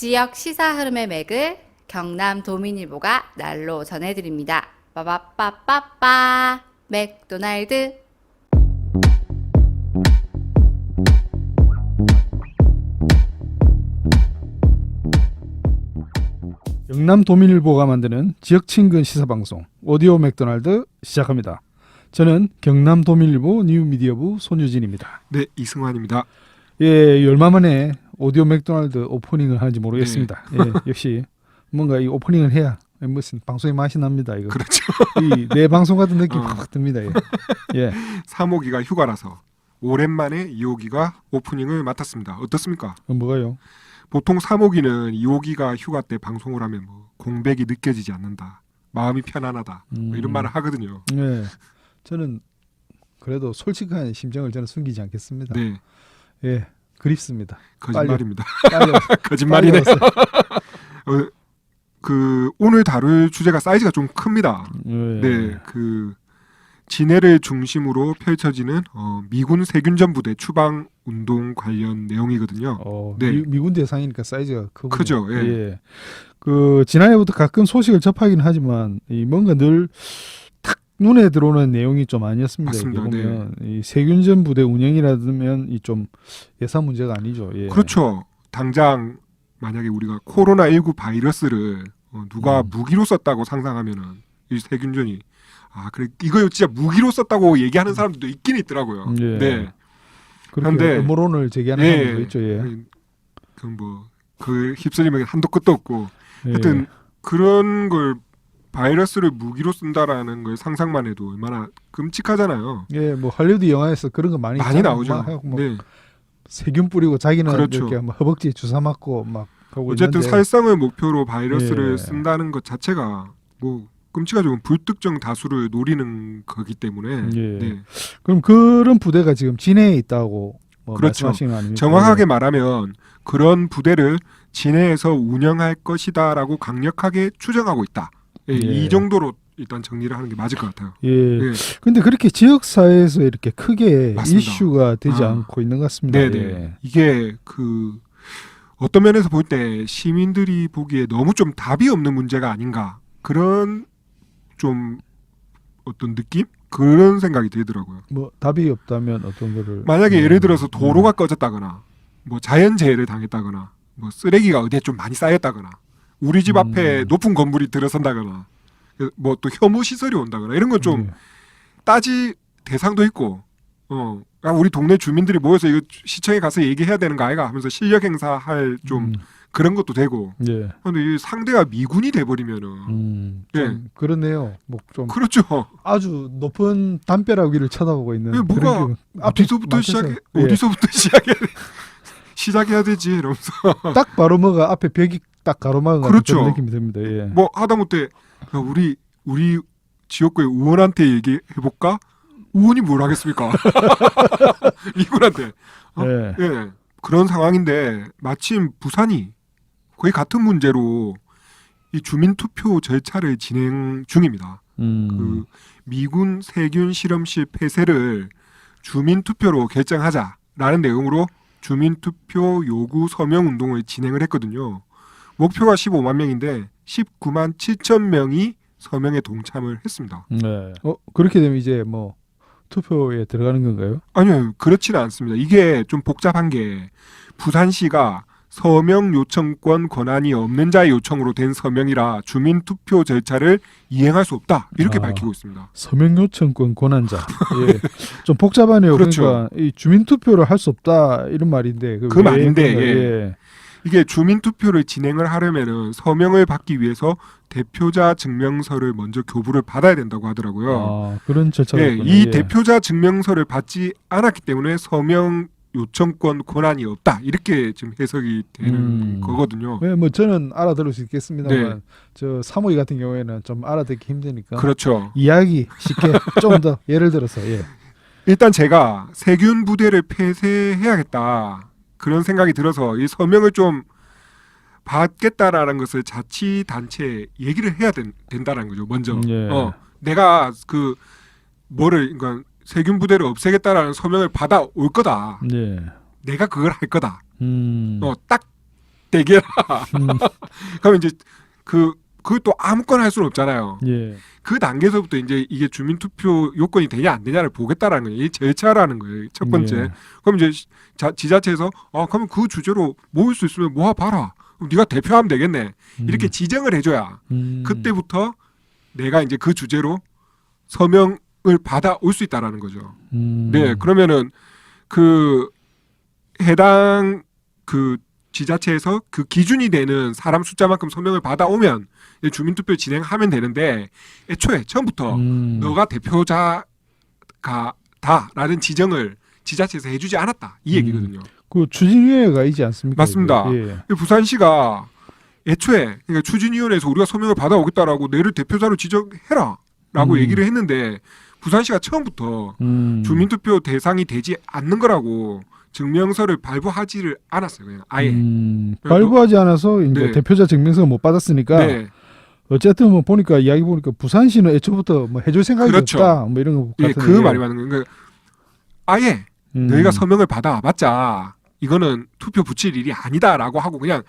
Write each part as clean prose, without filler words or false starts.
지역 시사 흐름의 맥을 경남 도민일보가 날로 전해드립니다. 빠바빠빠빠 맥도날드. 경남 도민일보가 만드는 지역 친근 시사방송 오디오 맥도날드 시작합니다. 저는 경남 도민일보 뉴미디어부 손유진입니다. 네, 이승환입니다. 예, 얼마 만에 오디오 맥도날드 오프닝을 하는지 모르겠습니다. 네. 예, 역시 뭔가 이 오프닝을 해야 무슨 방송의 맛이 납니다. 이거. 그렇죠. 이 내 방송 같은 느낌 확 듭니다. 예. 예. 3호기가 휴가라서 오랜만에 2호기가 오프닝을 맡았습니다. 어떻습니까? 뭐가요? 보통 3호기는 2호기가 휴가 때 방송을 하면 뭐 공백이 느껴지지 않는다. 마음이 편안하다. 뭐 이런 말을 하거든요. 예. 저는 그래도 솔직한 심정을 저는 숨기지 않겠습니다. 네, 예, 그립습니다. 거짓말입니다. 빨리 거짓말이네. 빨리 오세요. 오늘 다룰 주제가 사이즈가 좀 큽니다. 예. 네, 진해를 중심으로 펼쳐지는 미군 세균전 부대 추방 운동 관련 내용이거든요. 네. 미군 대상이니까 사이즈가 크죠. 예. 예. 지난해부터 가끔 소식을 접하긴 하지만 뭔가 늘 탁 눈에 들어오는 내용이 좀 아니었습니다. 맞습니다. 보면 이 세균전 부대 운영이라면 이 좀 예산 문제가 아니죠. 예. 그렇죠. 당장 만약에 우리가 코로나19 바이러스를 누가 무기로 썼다고 상상하면은 이 세균전이 그래 이거 진짜 무기로 썼다고 얘기하는 사람들도 있긴 있더라고요. 예. 네. 그렇게 그런데 음모론을 제기하는 예. 사람도 있죠. 예. 그 휩쓸리면 한도 끝도 없고 하여튼 그런 걸 바이러스를 무기로 쓴다라는 걸 상상만 해도 얼마나 끔찍하잖아요. 예, 뭐 할리우드 영화에서 그런 거 많이 나오죠. 네. 세균 뿌리고 자기는 그렇죠. 이렇게 뭐 허벅지에 주사 맞고 막 하고 어쨌든 있는데. 살상을 목표로 바이러스를 예. 쓴다는 것 자체가 뭐 끔찍하죠. 불특정 다수를 노리는 거기 때문에. 예. 네. 그럼 그런 부대가 지금 진해에 있다고 뭐 그렇죠. 말씀하시는 거 아닙니까? 정확하게 말하면 그런 부대를 진해에서 운영할 것이다라고 강력하게 추정하고 있다. 예, 예. 이 정도로 일단 정리를 하는 게 맞을 것 같아요. 예. 예. 근데 그렇게 지역 사회에서 이렇게 크게 맞습니다. 이슈가 되지 않고 있는 것 같습니다. 네네. 예. 이게 어떤 면에서 볼 때 시민들이 보기에 너무 좀 답이 없는 문제가 아닌가 그런 좀 어떤 느낌 그런 생각이 들더라고요. 뭐 답이 없다면 어떤 거를 만약에 예를 들어서 도로가 꺼졌다거나 뭐 자연재해를 당했다거나 뭐 쓰레기가 어디에 좀 많이 쌓였다거나 우리 집 앞에 높은 건물이 들어선다거나 뭐 또 혐오 시설이 온다거나 이런 건 좀 따지 대상도 있고 우리 동네 주민들이 모여서 이거 시청에 가서 얘기해야 되는 거 아이가 하면서 실력 행사할 좀 그런 것도 되고. 예. 근데 이 상대가 미군이 돼버리면은 좀 예. 그렇네요. 뭐 좀 그렇죠. 아주 높은 담벼락 위를 쳐다보고 있는 뭐가 그런 어디서부터 시작해? 예. 어디서부터 시작해야 되지 이러면서 딱 바로 뭐가 앞에 벽이 딱 가로막은 그렇죠. 그런 느낌이 듭니다. 예. 뭐 하다못해 우리 지역구의 의원한테 얘기해 볼까? 의원이 뭘 하겠습니까? 미군한테. 예. 예. 그런 상황인데 마침 부산이 거의 같은 문제로 이 주민투표 절차를 진행 중입니다. 미군 세균 실험실 폐쇄를 주민투표로 결정하자라는 내용으로 주민투표 요구 서명 운동을 진행을 했거든요. 목표가 15만 명인데 19만 7천 명이 서명에 동참을 했습니다. 네. 그렇게 되면 이제 뭐 투표에 들어가는 건가요? 아니요, 그렇지는 않습니다. 이게 좀 복잡한 게 부산시가 서명 요청권 권한이 없는 자의 요청으로 된 서명이라 주민투표 절차를 이행할 수 없다 이렇게 밝히고 있습니다. 서명 요청권 권한자. 예. 좀 복잡하네요. 그렇죠. 그러니까 이 주민투표를 할 수 없다 이런 말인데 그 왜 말인데, 그런가요? 예. 이게 주민투표를 진행을 하려면은 서명을 받기 위해서 대표자 증명서를 먼저 교부를 받아야 된다고 하더라고요. 그런 절차가 예, 있군요. 이 예. 대표자 증명서를 받지 않았기 때문에 서명 요청권 권한이 없다 이렇게 지금 해석이 되는 거거든요. 네, 뭐 저는 알아들을 수 있겠습니다만 네. 저 사모이 같은 경우에는 좀 알아듣기 힘드니까 그렇죠. 이야기 쉽게 좀 더 예를 들어서 예. 일단 제가 세균 부대를 폐쇄해야겠다 그런 생각이 들어서 이 서명을 좀 받겠다라는 것을 자치단체에 얘기를 해야 된다는 거죠. 먼저 예. 내가 그러니까 세균 부대를 없애겠다라는 서명을 받아 올 거다. 예. 내가 그걸 할 거다. 딱 대개라. 음, 그러면 이제 그것도 아무거나 할 수는 없잖아요. 예. 그 단계에서부터 이제 이게 주민투표 요건이 되냐 안 되냐를 보겠다라는 거예요. 이 절차라는 거예요. 첫 번째. 예. 그럼 이제 지자체에서 그러면 그 주제로 모일 수 있으면 모아봐라. 그럼 네가 대표하면 되겠네. 이렇게 지정을 해줘야 그때부터 내가 이제 그 주제로 서명을 받아올 수 있다라는 거죠. 네, 그러면은 그 해당 그 지자체에서 그 기준이 되는 사람 숫자만큼 서명을 받아오면 주민투표 진행하면 되는데 애초에 처음부터 너가 대표자가 다라는 지정을 지자체에서 해주지 않았다 이 얘기거든요. 그 추진위원회가 있지 않습니까? 맞습니다. 예. 부산시가 애초에 그러니까 추진위원회에서 우리가 서명을 받아오겠다라고 너를 대표자로 지정해라라고 얘기를 했는데 부산시가 처음부터 주민투표 대상이 되지 않는 거라고 증명서를 발부하지를 않았어요. 그냥 아예. 발부하지 않아서 이제 네. 대표자 증명서가 못 받았으니까 네. 어쨌든 뭐 보니까 이야기 보니까 부산시는 애초부터 뭐 해줄 생각이 그렇죠. 없다 뭐 이런 거 예, 같은데 그 말이 맞는 거예요. 그러니까 아예 너희가 서명을 받아봤자 이거는 투표 붙일 일이 아니다라고 하고 그냥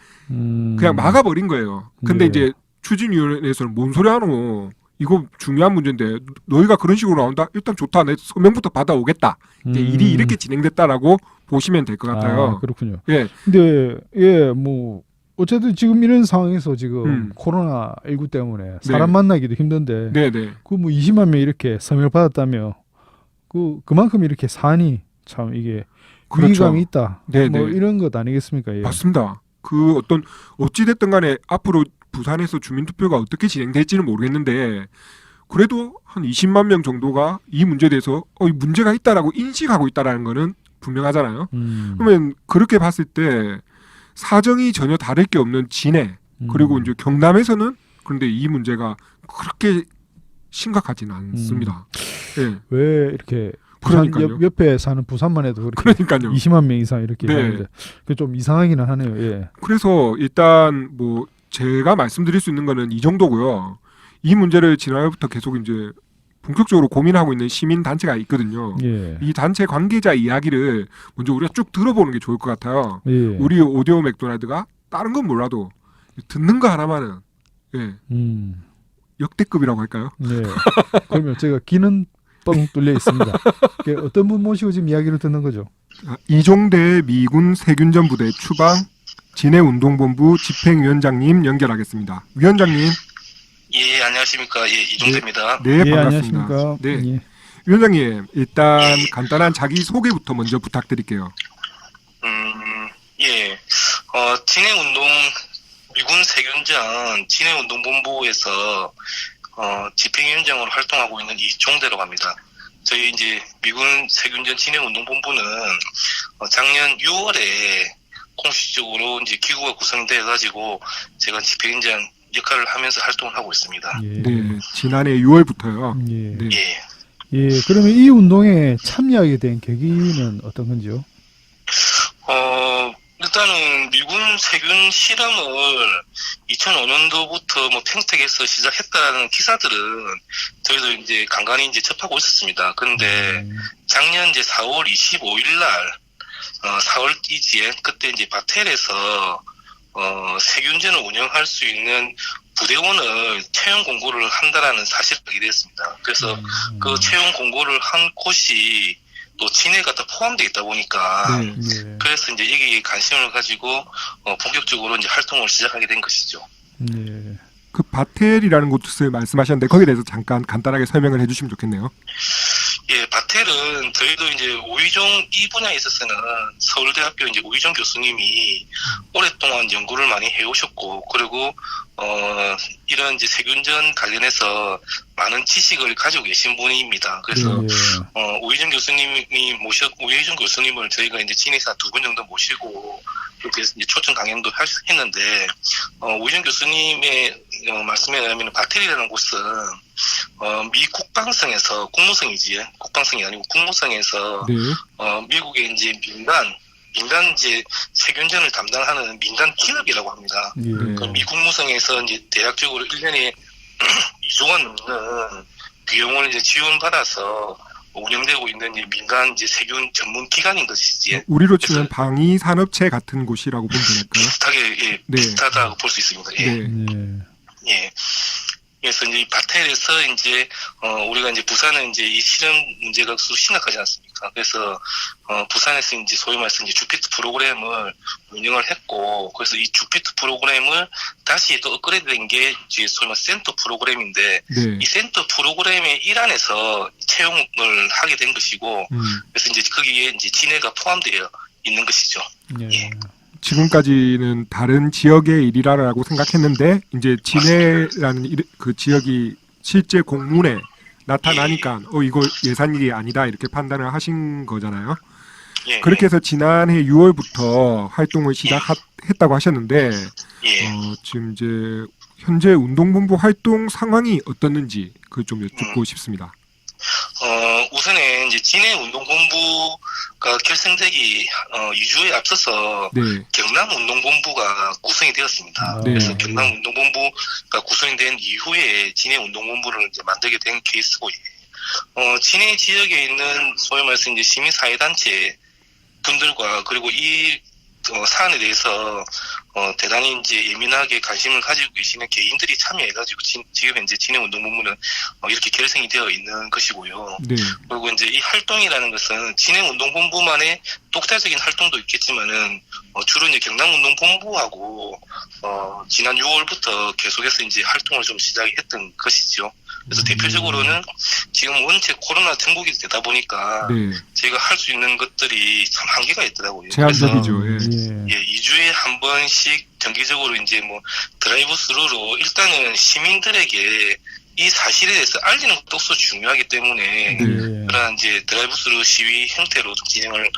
막아버린 거예요. 근데 예. 이제 추진위원회에서는 뭔 소리 하노? 이거 중요한 문제인데 너희가 그런 식으로 나온다? 일단 좋다. 내 서명부터 받아오겠다. 이제 일이 이렇게 진행됐다라고 보시면 될 것 같아요. 아, 그렇군요. 예, 근데 뭐 어쨌든 지금 이런 상황에서 지금 코로나 19 때문에 사람 네. 만나기도 힘든데 네, 네. 그 뭐 20만 명 이렇게 서명을 받았다며 그만큼 이렇게 사안이 참 이게 그렇죠. 위기감이 있다. 네, 뭐 네. 이런 것 아니겠습니까? 예. 맞습니다. 그 어떤 어찌됐든 간에 앞으로 부산에서 주민투표가 어떻게 진행될지는 모르겠는데 그래도 한 20만 명 정도가 이 문제에 대해서 이 문제가 있다라고 인식하고 있다라는 거는 분명하잖아요. 그러면 그렇게 봤을 때 사정이 전혀 다를 게 없는 진해 그리고 이제 경남에서는 그런데 이 문제가 그렇게 심각하지는 않습니다. 예. 왜 이렇게 부산 그러니까요. 옆에 사는 부산만 해도 그렇게 그러니까요. 20만 명 이상 이렇게 네. 하는데 그게 좀 이상하기는 하네요. 예. 그래서 일단 뭐 제가 말씀드릴 수 있는 거는 이 정도고요. 이 문제를 지난해부터 계속 이제 본격적으로 고민하고 있는 시민 단체가 있거든요. 예. 이 단체 관계자 이야기를 먼저 우리가 쭉 들어보는 게 좋을 것 같아요. 예. 우리 오디오 맥도날드가 다른 건 몰라도 듣는 거 하나만은 예, 역대급이라고 할까요? 네. 그러면 제가 귀는 뻥 뚫려 있습니다. 어떤 분 모시고 지금 이야기를 듣는 거죠? 이종대 미군 세균전 부대 추방 진해운동본부 집행위원장님 연결하겠습니다. 위원장님. 예, 안녕하십니까. 예, 이종대입니다. 네, 예, 반갑습니다. 안녕하십니까? 네. 예. 위원장님, 일단 간단한 자기 소개부터 먼저 부탁드릴게요. 예. 진해운동 미군 세균전 진해운동본부에서 집행위원장으로 활동하고 있는 이종대라고 합니다. 저희 이제 미군 세균전 진해운동본부는 작년 6월에 공식적으로 이제 기구가 구성돼 가지고 제가 집행위원장 역할을 하면서 활동을 하고 있습니다. 예. 네, 지난해 6월부터요. 예. 네. 예. 예. 그러면 이 운동에 참여하게 된 계기는 어떤 건지요? 일단은 미군 세균 실험을 2005년도부터 뭐 평택에서 시작했다는 기사들은 저희도 이제 간간히 이제 접하고 있었습니다. 그런데 작년 이제 4월 25일 날 4월이지에 그때 이제 바텔에서 세균전을 운영할 수 있는 부대원을 채용 공고를 한다라는 사실을 알게 됐습니다. 그래서 그 채용 공고를 한 곳이 또 진해가 다 포함되어 있다 보니까 네. 예. 그래서 이제 여기에 관심을 가지고 본격적으로 이제 활동을 시작하게 된 것이죠. 예. 그 바텔이라는 곳을 말씀하셨는데 거기에 대해서 잠깐 간단하게 설명을 해주시면 좋겠네요. 예, 바텔은 저희도 이제 오희종 이 분야에 있어서는 서울대학교 이제 오희종 교수님이 오랫동안 연구를 많이 해오셨고, 그리고 이런 이제 세균전 관련해서 많은 지식을 가지고 계신 분입니다. 그래서 예. 오희종 교수님을 저희가 이제 진해사 2분 정도 모시고 그렇게 이제 초청 강연도 했는데, 오희종 교수님의 말씀에 의하면 바텔이라는 곳은 미 국방성에서 국무성이지 국방성이 아니고 국무성에서 네. 미국의 이제 민간 이제 세균전을 담당하는 민간 기업이라고 합니다. 예. 그 미 국무성에서 이제 대략적으로 1년에 2조가 넘는 비용을 이제 지원받아서 운영되고 있는 이 민간 이제 세균 전문 기관인 것이지. 우리로 치면 방위 산업체 같은 곳이라고 보면 될까요? 비슷하게 네. 비슷하다고 볼 수 있습니다. 예. 네. 예. 예. 그래서 이제 이 바텔에서 이제 우리가 이제 부산은 이제 이 실험 문제가 수도 심각하지 않습니까? 그래서 부산에서 이제 소위 말해서 이제 주피트 프로그램을 운영을 했고, 그래서 이 주피트 프로그램을 다시 또 업그레이드된 게 이제 소위 말해서 센터 프로그램인데, 네. 이 센터 프로그램의 일환에서 채용을 하게 된 것이고, 그래서 이제 거기에 이제 진해가 포함되어 있는 것이죠. 예. 지금까지는 다른 지역의 일이라고 생각했는데 이제 진해라는 그 지역이 실제 공문에 나타나니까 이거 예산일이 아니다 이렇게 판단을 하신 거잖아요. 예. 그렇게 해서 지난해 6월부터 활동을 시작했다고 하셨는데 예. 지금 이제 현재 운동본부 활동 상황이 어떻는지 그걸 좀 여쭙고 싶습니다. 우선에 이제 진해 운동본부가 결성되기 2주에 앞서서 네. 경남 운동본부가 구성이 되었습니다. 네. 그래서 경남 운동본부가 구성이 된 이후에 진해 운동본부를 이제 만들게 된 케이스고, 진해 지역에 있는 소위 말해서 이제 시민사회단체 분들과 그리고 이 사안에 대해서 대단히 이제 예민하게 관심을 가지고 계시는 개인들이 참여해가지고 지금 현재 진해운동본부는 이렇게 결성이 되어 있는 것이고요. 네. 그리고 이제 이 활동이라는 것은 진해운동본부만의 독자적인 활동도 있겠지만은 주로 이제 경남운동본부하고 지난 6월부터 계속해서 이제 활동을 좀 시작했던 것이죠. 그래서 대표적으로는 지금 원체 코로나 전국이 되다 보니까 네. 저희가 할 수 있는 것들이 참 한계가 있더라고요. 제한적이죠. 그래서 예. 2주에 한 번씩 정기적으로 이제 뭐 드라이브 스루로 일단은 시민들에게 이 사실에 대해서 알리는 것도 없어 중요하기 때문에 네. 그런 이제 드라이브 스루 시위 형태로 좀 진행을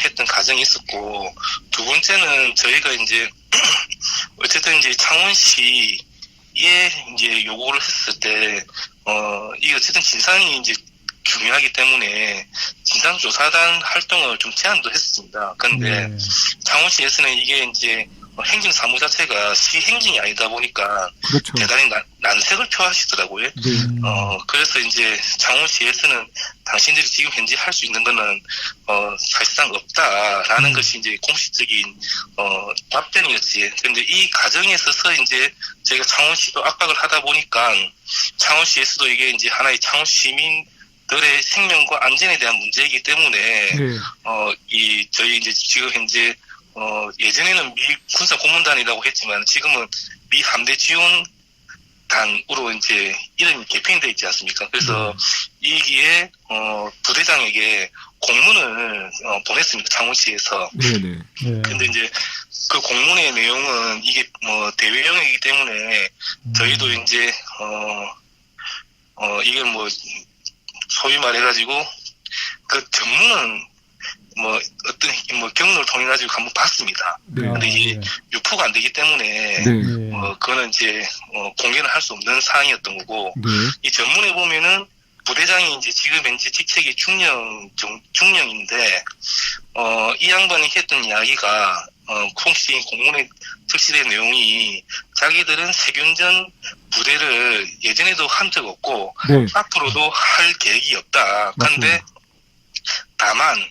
했던 과정이 있었고, 두 번째는 저희가 이제 어쨌든 이제 창원시에 이제 요구를 했을 때 이게 어쨌든 진상이 이제 중요하기 때문에 진상조사단 활동을 좀 제안도 했습니다. 그런데 창원시에서는 이게 이제 행정사무 자체가 시행정이 아니다 보니까 그렇죠. 대단히 난색을 표하시더라고요. 네. 그래서 이제 창원시에서는 당신들이 지금 현재 할 수 있는 거는 사실상 없다라는 것이 이제 공식적인 답변이었지. 그런데 이 과정에 있어서 이제 저희가 창원시도 압박을 하다 보니까 창원시에서도 이게 이제 하나의 창원 시민들의 생명과 안전에 대한 문제이기 때문에 네. 저희 이제 지금 현재 예전에는 미 군사 고문단이라고 했지만 지금은 미 함대 지원단으로 이제 이름이 개편되어 있지 않습니까? 그래서 이기에 부대장에게 공문을 보냈습니다. 창원시에서. 네네. 근데 이제 그 공문의 내용은 이게 뭐 대외용이기 때문에 저희도 이제 이게 뭐 소위 말해가지고 그 전문은 뭐 어떤 뭐 경로를 통해 가지고 한번 봤습니다. 네. 근데 이게 유포가 안 되기 때문에 네. 그거는 이제 공개는 할 수 없는 사항이었던 거고, 네. 이 전문에 보면은 부대장이 이제 지금 현재 직책이 중령인데 이 양반이 했던 이야기가 공식 공문에 적시된 내용이 자기들은 세균전 부대를 예전에도 한 적 없고 네. 앞으로도 할 계획이 없다. 그런데 다만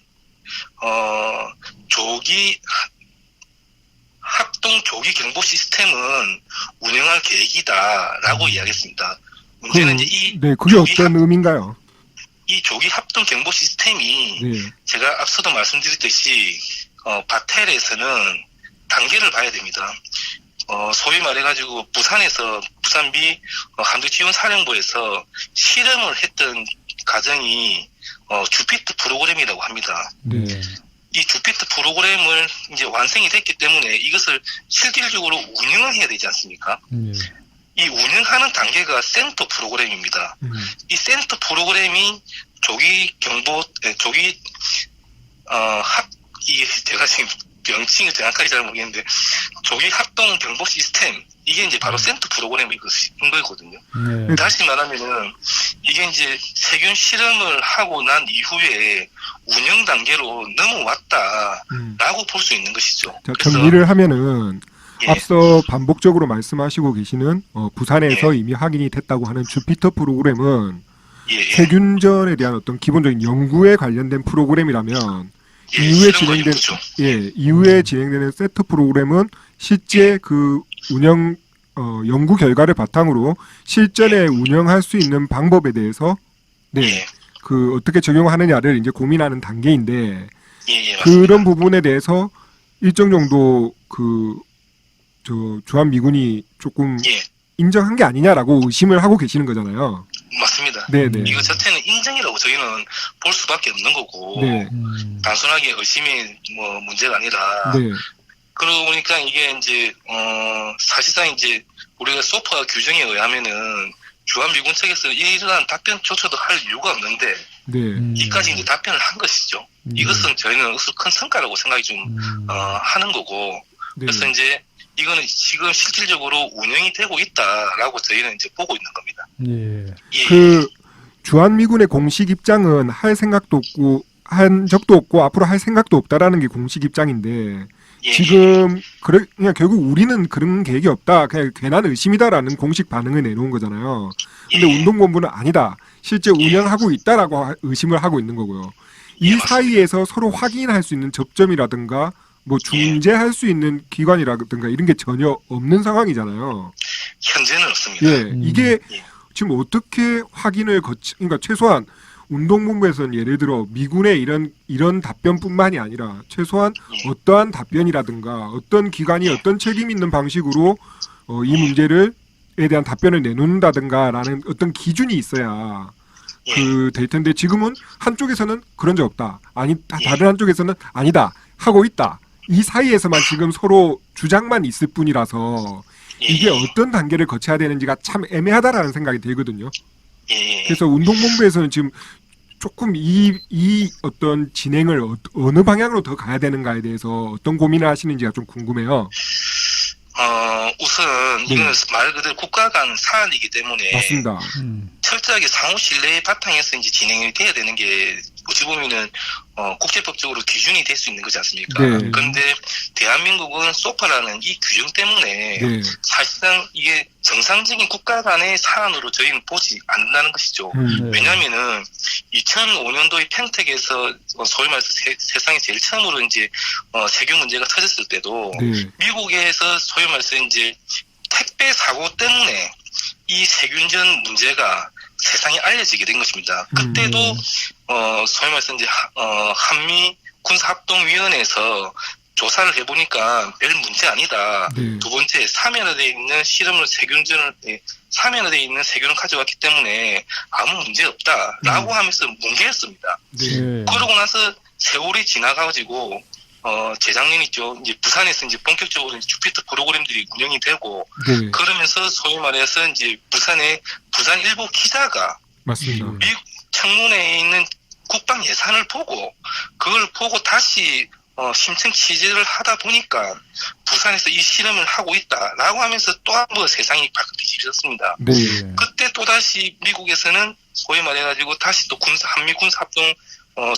합동 조기 경보 시스템은 운영할 계획이다라고 이야기했습니다. 문제는 이제 그게 어떤 의미인가요? 이 조기 합동 경보 시스템이 네. 제가 앞서도 말씀드렸듯이 바텔에서는 단계를 봐야 됩니다. 소위 말해가지고 부산미 함대지원사령부에서 실험을 했던 과정이 주피트 프로그램이라고 합니다. 네. 이 주피트 프로그램을 이제 완성이 됐기 때문에 이것을 실질적으로 운영을 해야 되지 않습니까? 이 운영하는 단계가 센터 프로그램입니다. 이 센터 프로그램이 제가 지금 명칭을 정확하게 잘 모르겠는데 조기 합동 경보 시스템, 이게 이제 바로 센터 프로그램인 거거든요. 다시 말하면은 이게 이제 세균 실험을 하고 난 이후에 운영 단계로 넘어왔다라고 볼 수 있는 것이죠. 자, 정리를 하면은 예. 앞서 반복적으로 말씀하시고 계시는 부산에서 이미 확인이 됐다고 하는 주피터 프로그램은 세균전에 대한 어떤 기본적인 연구에 관련된 프로그램이라면 이후에 진행된 이후에 진행되는 세트 프로그램은 실제 그 운영 연구 결과를 바탕으로 실전에 운영할 수 있는 방법에 대해서 그 어떻게 적용하느냐를 이제 고민하는 단계인데 그런 부분에 대해서 일정 정도 그 주한미군이 조금 인정한 게 아니냐라고 의심을 하고 계시는 거잖아요. 맞습니다. 네네. 이거 자체는 인정이라고 저희는 볼 수밖에 없는 거고 네. 단순하게 의심이 뭐 문제가 아니라 네. 그러고 보니까 이게 이제 사실상 이제 우리가 소파 규정에 의하면은 주한미군 측에서 이러한 답변조차도 할 이유가 없는데 네. 이까지 이제 답변을 한 것이죠. 이것은 저희는 큰 성과라고 생각이 좀 하는 거고 네. 그래서 이제 이거는 지금 실질적으로 운영이 되고 있다라고 저희는 이제 보고 있는 겁니다. 예. 그 주한미군의 공식 입장은 할 생각도 없고 한 적도 없고 앞으로 할 생각도 없다라는 게 공식 입장인데 지금 그냥 결국 우리는 그런 계획이 없다. 그냥 괜한 의심이다라는 공식 반응을 내놓은 거잖아요. 근데 운동본부는 아니다. 실제 운영하고 있다라고 의심을 하고 있는 거고요. 이 사이에서 서로 확인할 수 있는 접점이라든가 뭐 중재할 수 있는 기관이라든가 이런 게 전혀 없는 상황이잖아요. 현재는 없습니다. 이게 지금 어떻게 확인을 그러니까 최소한 운동본부에서는 예를 들어 미군의 이런 답변뿐만이 아니라 최소한 어떠한 답변이라든가 어떤 기관이 어떤 책임 있는 방식으로 이 문제에 대한 답변을 내놓는다든가라는 어떤 기준이 있어야 그 될 텐데 지금은 한쪽에서는 그런 적 없다. 다른 한쪽에서는 아니다. 하고 있다. 이 사이에서만 지금 서로 주장만 있을 뿐이라서 이게 어떤 단계를 거쳐야 되는지가 참 애매하다라는 생각이 들거든요. 그래서 운동본부에서는 지금 조금 이 어떤 진행을 어느 방향으로 더 가야 되는가에 대해서 어떤 고민을 하시는지가 좀 궁금해요. 우선 이거는 말 그대로 국가 간 사안이기 때문에 맞습니다. 철저하게 상호 신뢰의 바탕에서 이제 진행이 돼야 되는 게 어찌 보면은 국제법적으로 기준이 될 수 있는 거지 않습니까? 네. 그런데 대한민국은 소파라는 이 규정 때문에 사실상 이게 정상적인 국가 간의 사안으로 저희는 보지 않는다는 것이죠. 왜냐하면은 2005년도에 평택에서 소위 말해서 세상에 제일 처음으로 이제 세균 문제가 터졌을 때도 미국에서 소위 말해서 이제 택배 사고 때문에 이 세균전 문제가 세상에 알려지게 된 것입니다. 그때도 소위 말해서 이제 한미 군사합동위원회에서 조사를 해보니까 별 문제 아니다. 두 번째, 사면화되어 있는 실험을 사면화되어 있는 세균을 가져왔기 때문에 아무 문제 없다라고 하면서 뭉개였습니다. 그러고 나서 세월이 지나가지고 재작년이죠. 이제 부산에서 이제 본격적으로 이제 주피터 프로그램들이 운영이 되고 그러면서 소위 말해서 이제 부산 일보 기자가 맞습니다. 미국 청문회에 있는 국방 예산을 보고 그걸 보고 다시 심층 취재를 하다 보니까 부산에서 이 실험을 하고 있다라고 하면서 또 한 번 세상이 바뀌기 뒤집어졌습니다. 그때 또 다시 미국에서는 소위 말해가지고 다시 또 한미 군사합동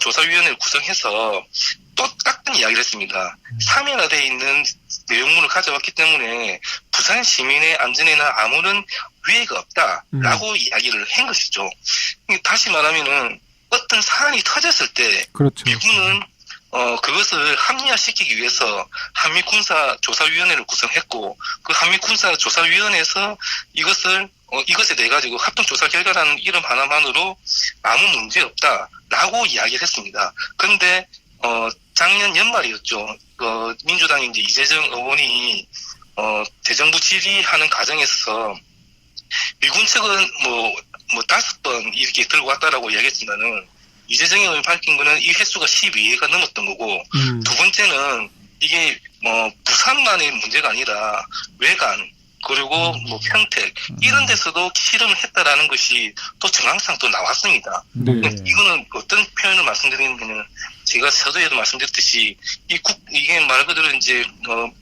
조사위원회를 구성해서 똑같은 이야기를 했습니다. 사면화되어 있는 내용물을 가져왔기 때문에 부산 시민의 안전에는 아무런 위해가 없다라고 이야기를 한 것이죠. 다시 말하면은 어떤 사안이 터졌을 때 미군은 그것을 합리화시키기 위해서 한미군사조사위원회를 구성했고 그 한미군사조사위원회에서 이것에 대해 가지고 합동조사 결과라는 이름 하나만으로 아무 문제 없다라고 이야기를 했습니다. 그런데 작년 연말이었죠. 민주당의 이제 이재정 의원이 대정부 질의하는 과정에 있어서 미군 측은 뭐 5번 이렇게 들고 왔다라고 이야기했지만은 이재정 의원이 밝힌 거는 이 횟수가 12회가 넘었던 거고 두 번째는 이게 부산만의 문제가 아니라 외관 그리고 평택 이런 데서도 실험을 했다라는 것이 또 정황상 또 나왔습니다. 이거는 어떤 표현을 말씀드리냐면 제가 서두에도 말씀드렸듯이 이게 말 그대로 이제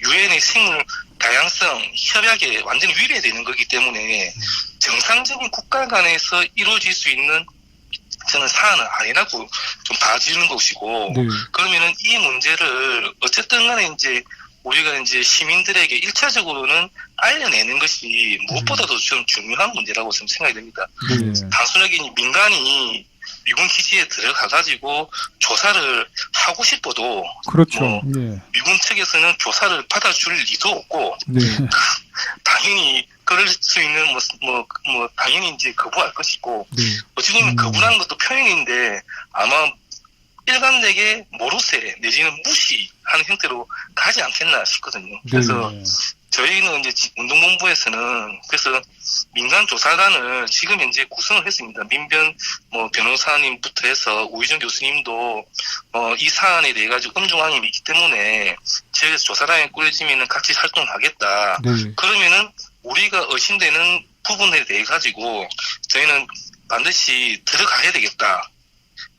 유엔의 생물 다양성 협약에 완전히 위배되는 거기 때문에 정상적인 국가 간에서 이루어질 수 있는 저는 사안은 아니라고 좀 봐주는 것이고 그러면은 이 문제를 어쨌든 간에 이제 우리가 이제 시민들에게 1차적으로는 알려내는 것이 무엇보다도 좀 중요한 문제라고 저는 생각이 됩니다. 네. 단순하게 민간이 미군 기지에 들어가가지고 조사를 하고 싶어도 그렇죠. 뭐 네. 미군 측에서는 조사를 받아줄 리도 없고 네. 당연히 그럴 수 있는 당연히 이제 거부할 것이고 네. 어찌 보면 거부라는 것도 표현인데 아마 일관되게 모르쇠 내지는 무시하는 형태로 가지 않겠나 싶거든요. 그래서 네. 저희는 이제 운동본부에서는 그래서 민간 조사단을 지금 현재 구성을 했습니다. 민변 변호사님부터 해서 우희정 교수님도 이 사안에 대해 가지고 엄중함이 있기 때문에 지역에서 조사단이 꾸려지면은 같이 활동하겠다. 네. 그러면은 우리가 의심되는 부분에 대해 가지고 저희는 반드시 들어가야 되겠다.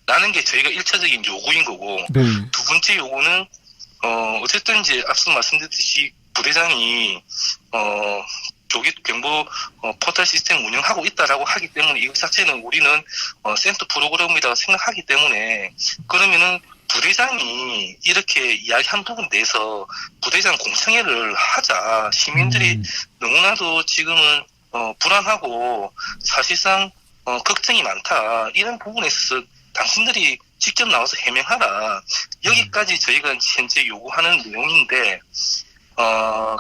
라는 게 저희가 1차적인 요구인 거고 네. 두 번째 요구는 어쨌든 이제 앞서 말씀드렸듯이 부대장이 조기 경보 포털 시스템 운영하고 있다라고 하기 때문에 이것 자체는 우리는 센터 프로그램이라고 생각하기 때문에 그러면은 부대장이 이렇게 이야기한 부분에 대해서 부대장 공청회를 하자. 시민들이 너무나도 지금은 불안하고 사실상 걱정이 많다. 이런 부분에 있어서 당신들이 직접 나와서 해명하라. 여기까지 저희가 현재 요구하는 내용인데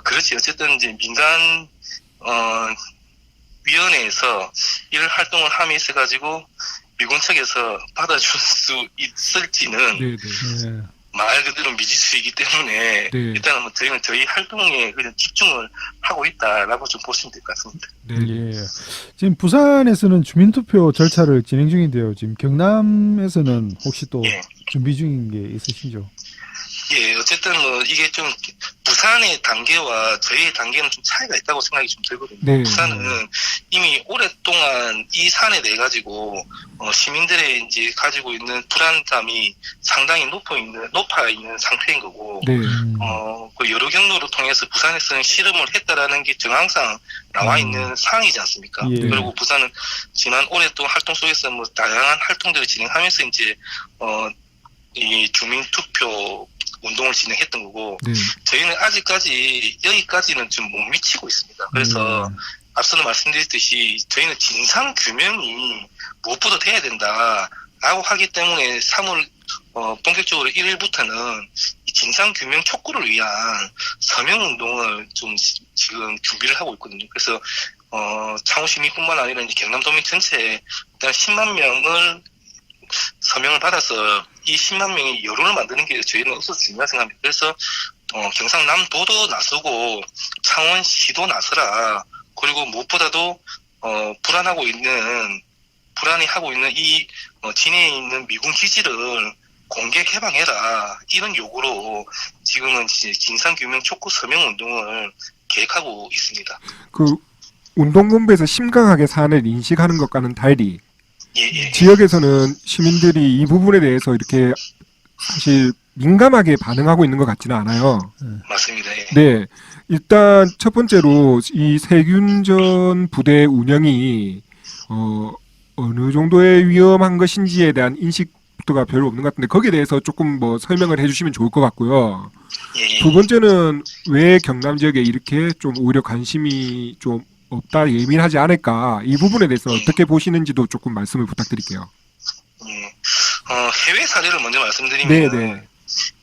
그렇지. 어쨌든 이제 민간 위원회에서 이런 활동을 함에 있어가지고 미군 측에서 받아줄 수 있을지는 네. 네. 네. 말 그대로 미지수이기 때문에 네. 일단은 저희는 저희 활동에 그냥 집중을 하고 있다라고 좀 보시면 될 것 같습니다. 네. 예. 지금 부산에서는 주민투표 절차를 진행 중인데요. 지금 경남에서는 혹시 또 예. 준비 중인 게 있으신죠? 예, 어쨌든 이게 좀 부산의 단계와 저희의 단계는 좀 차이가 있다고 생각이 좀 들거든요. 네. 부산은 이미 오랫동안 이 산에 대해 가지고 시민들의 이제 가지고 있는 불안감이 상당히 높아 있는 상태인 거고, 네. 그 여러 경로를 통해서 부산에서는 실험을 했다라는 게 정황상 나와 있는 사항이지 않습니까? 예. 그리고 부산은 지난 오랫동안 활동 속에서 다양한 활동들을 진행하면서 이제 이 주민투표 운동을 진행했던 거고, 네. 저희는 아직까지 여기까지는 좀 못 미치고 있습니다. 그래서 앞서도 말씀드렸듯이 저희는 진상 규명이 무엇보다 돼야 된다라고 하기 때문에 3월 본격적으로 1일부터는 진상 규명 촉구를 위한 서명 운동을 좀 지금 준비를 하고 있거든요. 그래서 창원시민뿐만 아니라 이제 경남도민 전체 일단 10만 명을 서명을 받아서 이 10만 명의 여론을 만드는 게 저희는 우선 중요하다고 생각합니다. 그래서 경상남도도 나서고 창원시도 나서라. 그리고 무엇보다도 불안해하고 있는 이 진해에 있는 미군 기지를 공개 개방해라. 이런 요구로 지금은 진상규명 촉구 서명 운동을 계획하고 있습니다. 그 운동본부에서 심각하게 사안을 인식하는 것과는 달리 예. 지역에서는 시민들이 이 부분에 대해서 이렇게 사실 민감하게 반응하고 있는 것 같지는 않아요. 맞습니다. 예. 네. 일단 첫 번째로 이 세균전 부대 운영이 어느 정도의 위험한 것인지에 대한 인식도가 별로 없는 것 같은데 거기에 대해서 조금 설명을 해주시면 좋을 것 같고요. 예. 두 번째는 왜 경남 지역에 이렇게 좀 오히려 관심이 좀 없다, 예민하지 않을까, 이 부분에 대해서 어떻게 보시는지도 조금 말씀을 부탁드릴게요. 예. 해외 사례를 먼저 말씀드리면 네.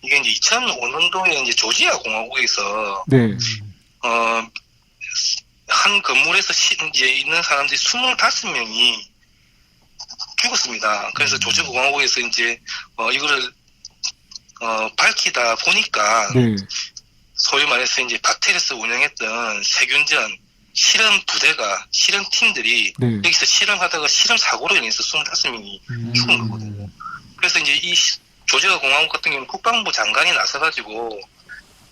이게 이제 2005년도에 이제 조지아 공화국에서 네. 한 건물에서 이제 있는 사람들이 25명이 죽었습니다. 그래서 조지아 공화국에서 이제 이거를 밝히다 보니까 네. 소위 말해서 이제 바텔에서 운영했던 세균전 실험 부대가 실험 팀들이 네. 여기서 실험하다가 실험 사고로 인해서 25명이 죽은 거거든요. 그래서 이제 이 조지아 공화국 같은 경우는 국방부 장관이 나서가지고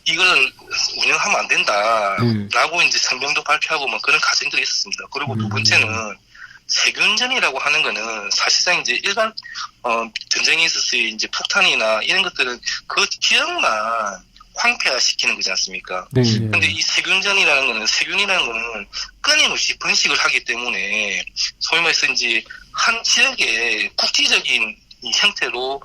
이걸 운영하면 안 된다라고 이제 성명도 발표하고 뭐 그런 과정들이 있었습니다. 그리고 두 번째는 세균전이라고 하는 거는 사실상 이제 일반 전쟁에 있어서 이제 폭탄이나 이런 것들은 그 지역만 황폐화시키는 거지 않습니까? 네. 근데 이 세균이라는 거는 끊임없이 번식을 하기 때문에 소위 말해서 이제 한 지역의 국지적인 이 형태로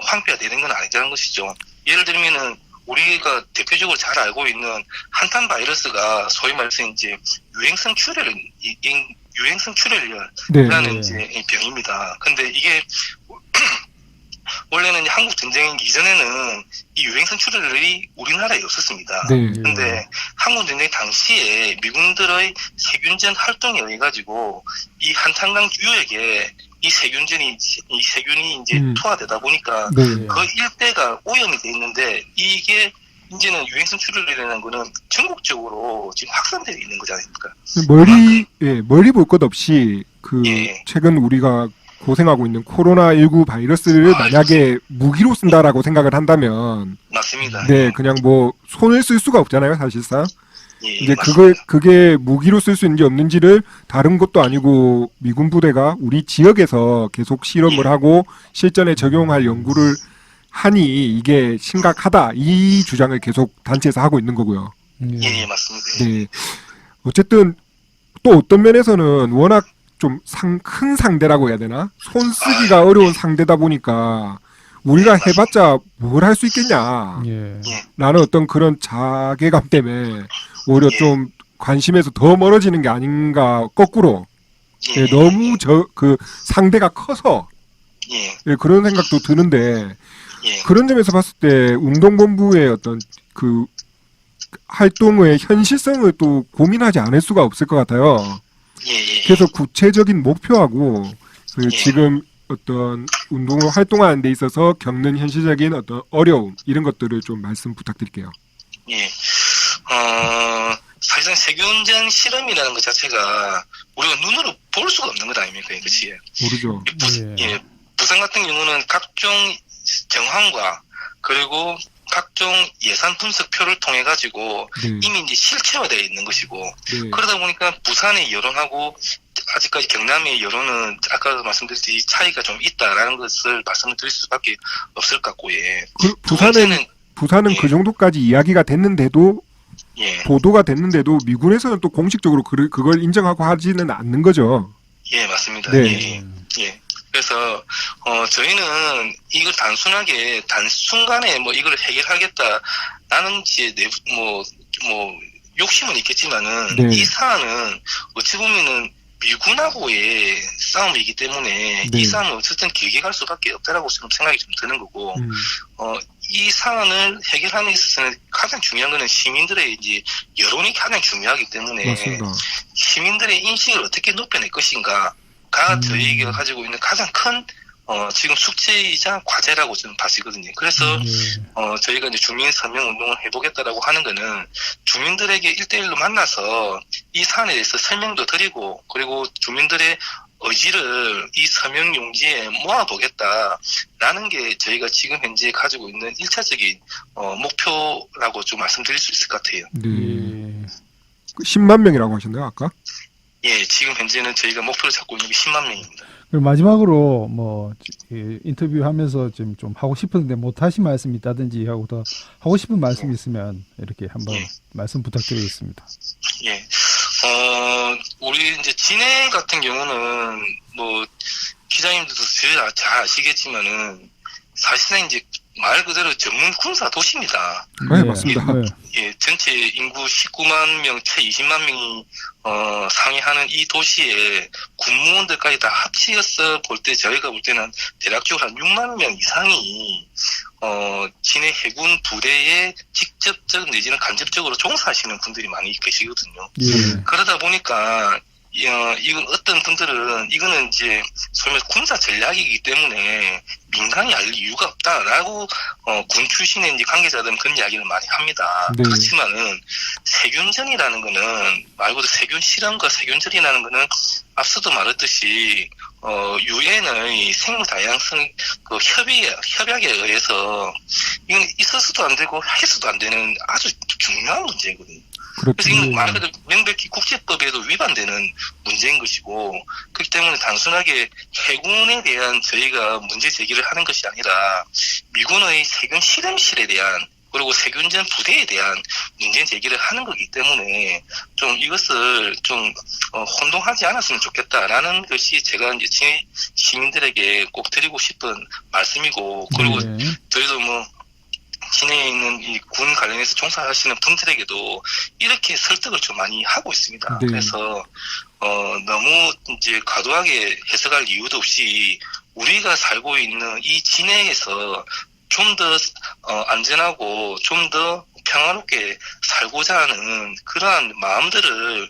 황폐화되는 건 아니라는 것이죠. 예를 들면은 우리가 대표적으로 잘 알고 있는 한탄 바이러스가 소위 말해서 이제 유행성 출혈이라는 네. 이제 이 병입니다. 근데 이게 원래는 한국 전쟁 이전에는 이 유행성 출혈이 우리나라에 없었습니다. 네. 근데 한국 전쟁 당시에 미군들의 세균전 활동에 의해 가지고 이 한탄강 유역에 이 세균이 이제 투하되다 보니까 네. 그 일대가 오염이 돼 있는데 이게 이제는 유행성 출혈이라는 거는 전국적으로 지금 확산되어 있는 거지 않습니까? 멀리 볼 것 없이 예. 최근 우리가 고생하고 있는 코로나19 바이러스를 만약에 무기로 쓴다라고 생각을 한다면 맞습니다. 네, 그냥 뭐 손을 쓸 수가 없잖아요, 사실상. 예, 이제 맞습니다. 그게 무기로 쓸 수 있는지 없는지를 다른 것도 아니고 미군 부대가 우리 지역에서 계속 실험을 예. 하고 실전에 적용할 연구를 하니 이게 심각하다 이 주장을 계속 단체에서 하고 있는 거고요. 예, 맞습니다. 네. 어쨌든 또 어떤 면에서는 워낙 좀 큰 상대라고 해야 되나? 손 쓰기가 어려운 상대다 보니까 우리가 해봤자 뭘 할 수 있겠냐. 예. 라는 어떤 그런 자괴감 때문에 오히려 예. 좀 관심에서 더 멀어지는 게 아닌가 거꾸로 예, 너무 그 상대가 커서 예, 예, 그런 생각도 드는데 예, 그런 점에서 봤을 때 운동본부의 어떤 그 활동의 현실성을 또 고민하지 않을 수가 없을 것 같아요. 예. 그래서 구체적인 목표하고 그 예. 지금 어떤 운동을 활동하는 데 있어서 겪는 현실적인 어떤 어려움 이런 것들을 좀 말씀 부탁드릴게요. 예. 사실상 세균전 실험이라는 것 자체가 우리가 눈으로 볼 수가 없는 것 아닙니까? 그치? 모르죠. 예. 부산 같은 경우는 각종 정황과 그리고 각종 예산 분석표를 통해 가지고 네. 이미 이제 실체화되어 있는 것이고 네. 그러다 보니까 부산의 여론하고 아직까지 경남의 여론은 아까 말씀드렸듯이 차이가 좀 있다라는 것을 말씀을 드릴 수밖에 없을 것 같고 예. 두 번째는 부산은 예. 그 정도까지 이야기가 됐는데도 예. 보도가 됐는데도 미군에서는 또 공식적으로 그걸 인정하고 하지는 않는 거죠. 예, 맞습니다. 네. 예. 그래서 저희는 이걸 단순하게 단순간에 뭐 이걸 해결하겠다라는 욕심은 있겠지만은 네. 이 사안은 어찌 보면은 미군하고의 싸움이기 때문에 네. 이 싸움은 어쨌든 길게 갈 수밖에 없다라고 좀 생각이 좀 드는 거고 이 사안을 해결하는 데 있어서는 가장 중요한 거는 시민들의 이제 여론이 가장 중요하기 때문에 맞습니다. 시민들의 인식을 어떻게 높여낼 것인가가 저희가 가지고 있는 가장 큰 지금 숙제이자 과제라고 저는 봐지거든요. 그래서 저희가 이제 주민 서명 운동을 해보겠다라고 하는 거는 주민들에게 1대1로 만나서 이 사안에 대해서 설명도 드리고 그리고 주민들의 의지를 이 서명 용지에 모아보겠다라는 게 저희가 지금 현재 가지고 있는 1차적인 목표라고 좀 말씀드릴 수 있을 것 같아요. 네. 10만 명이라고 하셨나요, 아까? 예, 지금 현재는 저희가 목표를 잡고 있는 게 10만 명입니다. 그리고 마지막으로 뭐 인터뷰하면서 좀 하고 싶은데 못 하신 말씀이 있다든지 하고 더 하고 싶은 말씀이 있으면 이렇게 한번 말씀 부탁드리겠습니다. 예. 우리 이제 진해 같은 경우는 뭐 기자님들도 잘 아시겠지만은 사실상 이제 말 그대로 전문 군사 도시입니다. 네, 맞습니다. 예, 전체 인구 19만 명, 채 20만 명이 상회하는 이 도시에 군무원들까지 다 합치어서 볼 때 저희가 볼 때는 대략적으로 한 6만 명 이상이 진해 해군 부대에 직접적 내지는 간접적으로 종사하시는 분들이 많이 계시거든요. 예. 그러다 보니까 이건 어떤 분들은 이거는 이제 소위 말해서 군사 전략이기 때문에 민간이 알릴 이유가 없다라고 군 출신의 이제 관계자들은 그런 이야기를 많이 합니다. 네. 그렇지만은 세균전이라는 거는 말 그대로 세균 실험과 세균전이라는 거는 앞서도 말했듯이 유엔의 생물 다양성 그 협약에 의해서 이건 있어서도 안 되고 해서도 안 되는 아주 중요한 문제거든요. 그래서 이건 말 그대로 명백히 국제법에도 위반되는 문제인 것이고 그렇기 때문에 단순하게 해군에 대한 저희가 문제 제기를 하는 것이 아니라 미군의 세균 실험실에 대한 그리고 세균전 부대에 대한 문제 제기를 하는 거기 때문에 좀 이것을 좀 혼동하지 않았으면 좋겠다라는 것이 제가 이제 시민들에게 꼭 드리고 싶은 말씀이고 그리고 저희도 뭐 진해에 있는 이 군 관련해서 종사하시는 분들에게도 이렇게 설득을 좀 많이 하고 있습니다. 네. 그래서 너무 이제 과도하게 해석할 이유도 없이 우리가 살고 있는 이 진해에서 좀 더 안전하고 좀 더 평화롭게 살고자 하는 그러한 마음들을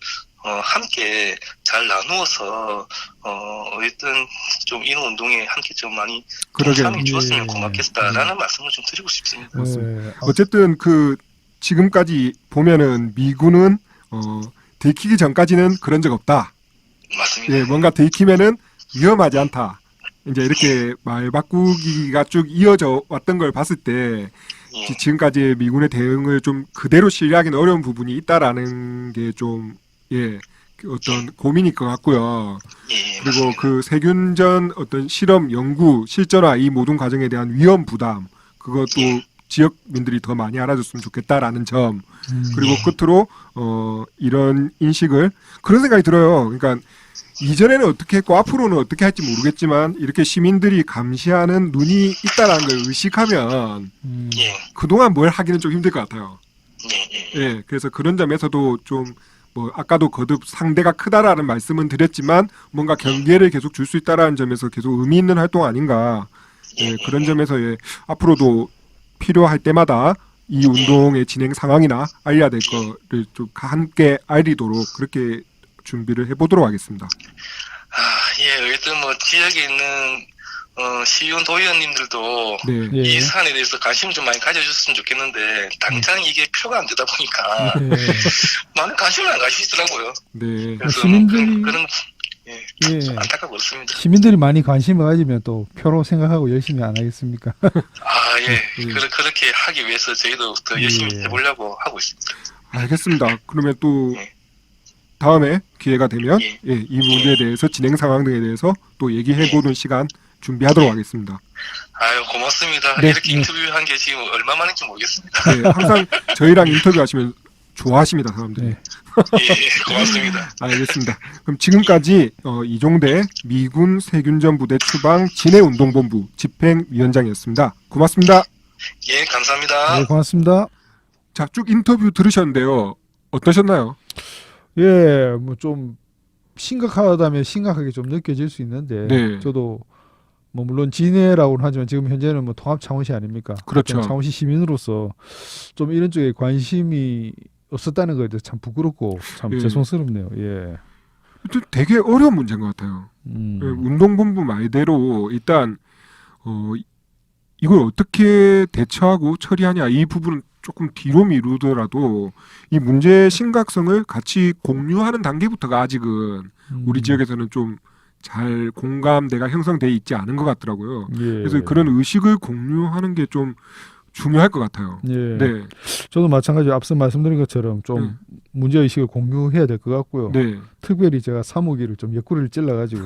함께 잘 나누어서 어쨌든 좀 이런 운동에 함께 좀 많이 그러게요. 참여해 주었으면 예. 고맙겠다라는 말씀을 좀 드리고 싶습니다. 예. 어쨌든 그 지금까지 보면은 미군은 들키기 전까지는 그런 적 없다. 맞습니다. 예, 뭔가 들키면은 위험하지 않다. 이제 이렇게 말 바꾸기가 쭉 이어져 왔던 걸 봤을 때 예. 지금까지의 미군의 대응을 좀 그대로 신뢰하기는 어려운 부분이 있다라는 게 좀 예, 그 어떤 고민일 것 같고요. 예, 그리고 맞습니다. 그 세균전 어떤 실험, 연구, 실전화 이 모든 과정에 대한 위험 부담 그것도 예. 지역민들이 더 많이 알아줬으면 좋겠다라는 점 그리고 끝으로 이런 인식을 그런 생각이 들어요. 그러니까 이전에는 어떻게 했고 앞으로는 어떻게 할지 모르겠지만 이렇게 시민들이 감시하는 눈이 있다라는 걸 의식하면 예, 그동안 뭘 하기는 좀 힘들 것 같아요. 예, 예. 예, 그래서 그런 점에서도 좀 뭐 아까도 거듭 상대가 크다라는 말씀은 드렸지만 뭔가 경계를 계속 줄 수 있다라는 점에서 계속 의미 있는 활동 아닌가. 예, 그런 점에서 예, 앞으로도 필요할 때마다 이 운동의 진행 상황이나 알려야 될 거를 좀 함께 알리도록 그렇게 준비를 해보도록 하겠습니다. 예, 어쨌든 뭐 지역에 있는 시의원 도의원님들도 네, 예. 이 사안에 대해서 관심을 좀 많이 가져줬으면 좋겠는데 당장 이게 표가 안 되다 보니까 예. 많은 관심을 안 가지시더라고요. 네, 그래서 시민들이- 그런 예. 안타깝고 그렇습니다. 시민들이 많이 관심을 가지면 또 표로 생각하고 열심히 안 하겠습니까? 예. 그렇게 하기 위해서 저희도 더 열심히 예. 해보려고 하고 있습니다. 알겠습니다. 그러면 또 예. 다음에 기회가 되면 예. 예, 이 문제에 대해서 진행 상황 등에 대해서 또 얘기해보는 시간 준비하도록 하겠습니다. 아유, 고맙습니다. 네. 이렇게 인터뷰한 게 지금 얼마 만인지 모르겠습니다. 네, 항상 저희랑 인터뷰하시면 좋아하십니다, 사람들이. 네. 예, 고맙습니다. 알겠습니다. 그럼 지금까지 이종대 미군 세균전 부대 추방 진해운동본부 집행위원장이었습니다. 고맙습니다. 예, 감사합니다. 네, 고맙습니다. 자, 쭉 인터뷰 들으셨는데요. 어떠셨나요? 예, 뭐 좀 심각하다면 심각하게 좀 느껴질 수 있는데 네. 저도 뭐 물론 진해라고는 하지만 지금 현재는 뭐 통합 창원시 아닙니까? 그렇죠. 어떤 창원시 시민으로서 좀 이런 쪽에 관심이 없었다는 거에 대해서 참 부끄럽고 참 예. 죄송스럽네요. 예. 되게 어려운 문제인 것 같아요. 예, 운동본부 말대로 일단 이걸 어떻게 대처하고 처리하냐 이 부분은 조금 뒤로 미루더라도 이 문제의 심각성을 같이 공유하는 단계부터가 아직은 우리 지역에서는 좀 잘 공감대가 형성돼 있지 않은 것 같더라고요. 예. 그래서 그런 의식을 공유하는 게 좀 중요할 것 같아요. 예. 네, 저도 마찬가지로 앞서 말씀드린 것처럼 좀 문제 의식을 공유해야 될 것 같고요. 네, 특별히 제가 사무기를 좀 옆구리를 찔러가지고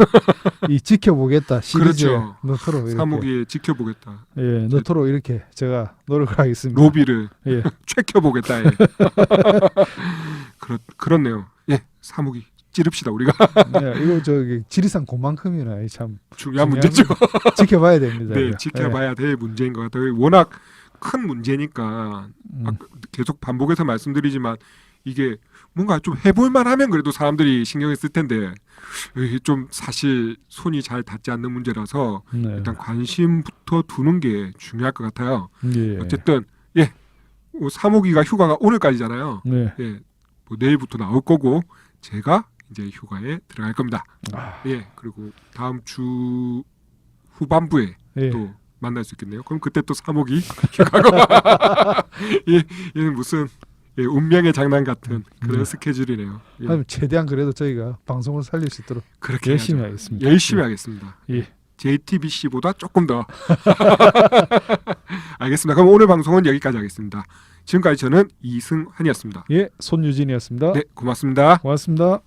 이 지켜보겠다 시리즈에 그렇죠. 너토록 이렇게 사무기 지켜보겠다. 예, 너토록 이렇게 제가 노력을 하겠습니다. 로비를 예. 최켜보겠다. 예. 그렇네요. 예, 사무기 찌릅시다 우리가. 예, 이거 저기 지리산 그만큼이나 참 중요한 문제죠. 지켜봐야 됩니다. 네, 이거. 지켜봐야 될 문제인 것 같아요. 워낙 큰 문제니까 예. 계속 반복해서 말씀드리지만 이게 뭔가 좀 해볼만 하면 그래도 사람들이 신경을 쓸 텐데 이게 좀 사실 손이 잘 닿지 않는 문제라서 네. 일단 관심부터 두는 게 중요할 것 같아요. 예. 어쨌든 예, 사무기가 휴가가 오늘까지잖아요. 네. 예, 뭐 내일부터 나올 거고 제가 이제 휴가에 들어갈 겁니다. 아, 예, 그리고 다음 주 후반부에 예. 또 만날 수 있겠네요. 그럼 그때 또 사목이 휴가고 예, 얘는 무슨 예, 운명의 장난 같은 그런 스케줄이네요. 예, 하지만 최대한 그래도 저희가 방송을 살릴 수 있도록 그렇게 열심히 해야죠. 하겠습니다. 열심히 예. 하겠습니다. 예. JTBC보다 조금 더 알겠습니다. 그럼 오늘 방송은 여기까지 하겠습니다. 지금까지 저는 이승환이었습니다. 예, 손유진이었습니다. 네, 고맙습니다. 고맙습니다.